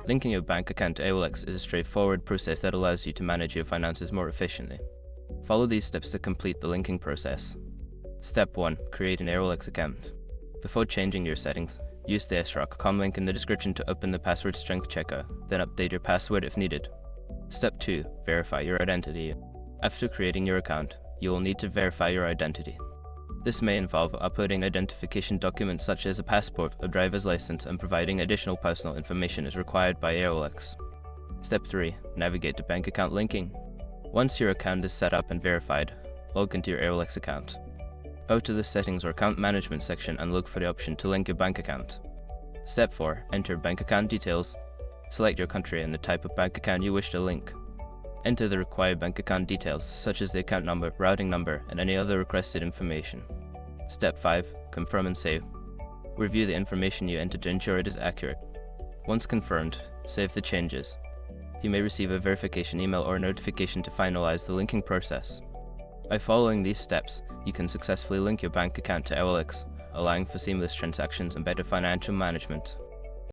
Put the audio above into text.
Linking your bank account to Airwallex is a straightforward process that allows you to manage your finances more efficiently. Follow these steps to complete the linking process. Step 1. Create an Airwallex account. Before changing your settings, use the srock.com link in the description to open the password strength checker, then update your password if needed. Step 2. Verify your identity. After creating your account, you will need to verify your identity. This may involve uploading identification documents such as a passport or driver's license, and providing additional personal information as required by Airwallex. Step 3. Navigate to bank account linking. Once your account is set up and verified, log into your Airwallex account. Go to the Settings or Account Management section and look for the option to link your bank account. Step 4. Enter bank account details. Select your country and the type of bank account you wish to link. Enter the required bank account details, such as the account number, routing number, and any other requested information. Step 5. Confirm and save. Review the information you entered to ensure it is accurate. Once confirmed, save the changes. You may receive a verification email or a notification to finalize the linking process. By following these steps, you can successfully link your bank account to Airwallex, allowing for seamless transactions and better financial management.